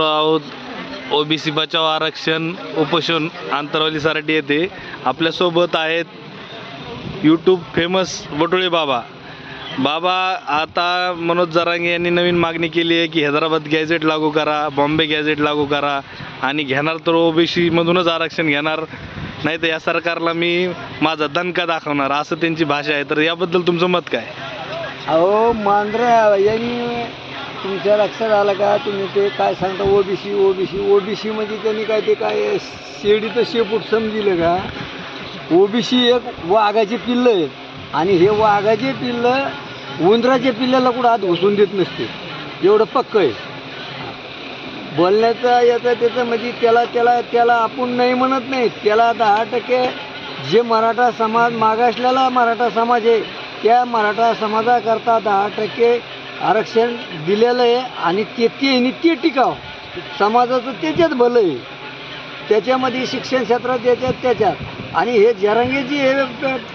आहोत ओबीसी बचाव आरक्षण उपोषण आंतरवाली सराटी येथे आपल्यासोबत आहेत यूट्यूब फेमस बटुळे बाबा. आता मनोज जरांगे यांनी नवीन मागणी केली आहे की हैदराबाद गॅझेट लागू करा, बॉम्बे गॅझेट लागू करा आणि घेणार तर ओबीसी मधूनच आरक्षण घेणार, नाही तर या सरकारला मी माझा दणका दाखवणार, असं त्यांची भाषा आहे. तर याबद्दल तुमचं मत काय? अहो मांजरा यांनी तुमच्या लक्षात आलं का? तुम्ही ते काय सांगता ओबीसी ओबीसी ओबीसी म्हणजे त्यांनी काय ते काय शेडीचं शेपूट समजिलं का? ओबीसी एक वाघाची पिल्लं आहे आणि हे वाघाचे पिल्लं उंदराच्या पिल्ल्याला कुठं हात घुसून देत नसते, एवढं पक्क आहे. बोलण्याचं याचं त्याचं म्हणजे त्याला आपण नाही म्हणत नाही. त्याला 10% जे मराठा समाज मागासलेला मराठा समाज आहे त्या मराठा समाजाकरता 10% आरक्षण दिलेलं आहे आणि ते टिकाव समाजाचं त्याच्यात भलं आहे, त्याच्यामध्ये शिक्षण क्षेत्रात त्याच्यात. आणि हे जरांगेची हे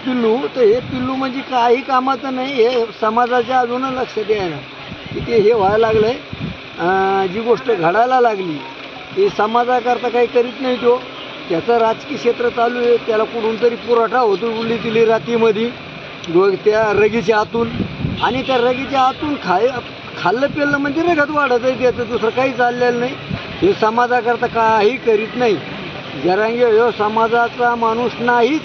पिल्लू, तर हे पिल्लू म्हणजे काही कामाचं नाही. हे समाजाच्या अजून लक्ष द्यायला की ते हे व्हायला लागलं आहे. जी गोष्ट घडायला लागली ती समाजाकरता काही करीत नाही. त्याचं राजकीय क्षेत्र चालू आहे, त्याला कुठून तरी पुरवठा होतो उरली तिली रातीमध्ये त्या रगीच्या आतून, आणि त्या रगीच्या आतून खाल्लं पेलं म्हणजे रगत वाढत आहे. त्याचं दुसरं काही चाललेलं नाही. हे समाजाकरता काही करीत नाही. जरांगे ह्यो समाजाचा माणूस नाहीच,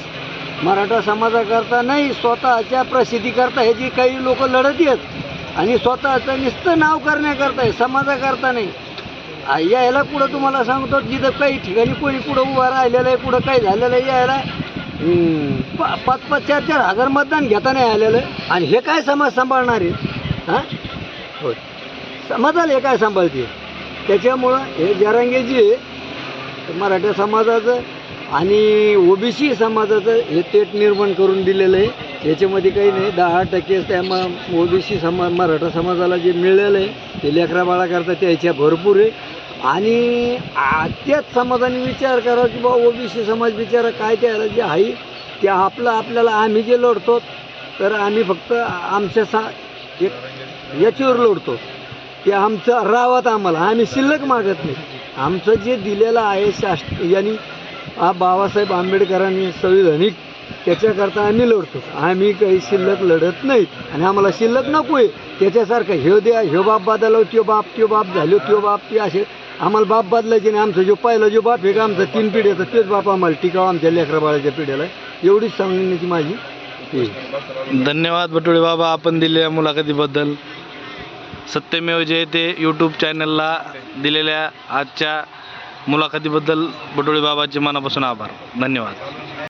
मराठा समाजाकरता नाही, स्वतःच्या प्रसिद्धीकरता हे जी काही लोक लढत आहेत आणि स्वतःचं नुसतं नाव करण्याकरता आहे, समाजाकरता नाही. यायला पुढं तुम्हाला सांगतो जिथं काही ठिकाणी कोणी पुढं उभा राहिलेलं आहे, पुढं काही झालेलं आहे, यायला 5-5, 4-4 हजार मतदान घेता नाही आलेलं आहे. आणि हे काय समाज सांभाळणार आहे? हां होय, समाजाला हे काय सांभाळते? त्याच्यामुळं हे जरांगेजी आहे मराठा समाजाचं आणि ओबीसी समाजाचं हे तेट निर्माण करून दिलेलं आहे. याच्यामध्ये काही नाही. 10% त्या ओबीसी मराठा समाजाला जे मिळालेलं आहे ते लेकरा बाळाकरता त्याच्या भरपूर आहे. आणि त्याच समाजाने विचार करा की बाबा ओबीसी समाज बिचारा काय त्याला जे आहे ते आपल्याला आम्ही जे लढतो तर आम्ही फक्त आमच्या याच्यावर लढतो, ते आमचं रावत आम्हाला, आम्ही शिल्लक मागत नाही. आमचं जे दिलेलं आहे यांनी बाबासाहेब आंबेडकरांनी संविधानिक त्याच्याकरता आम्ही लढतो. आम्ही काही शिल्लक लढत नाहीत आणि आम्हाला शिल्लक नको आहे. त्याच्यासारखं ह्यो द्या, ह्यो बाप बदलाव, त्यो बाप झालो, त्यो बाप ते असे आम्हाला बाप बदलायचे नाही. आमचा पहिला जो बाप आहे का आमचा 3 पिढ्याचा तेच बाप आम्हाला टिकावं आमच्या लेकरा बाळाच्या पिढ्याला. एवढीच सांगण्याची माझी. धन्यवाद बटुळे बाबा आपण दिलेल्या मुलाखतीबद्दल. सत्यमेव जयते यूट्यूब चॅनलला दिलेल्या आजच्या मुलाखतीबद्दल बटुळे बाबाचे मनापासून आभार. धन्यवाद.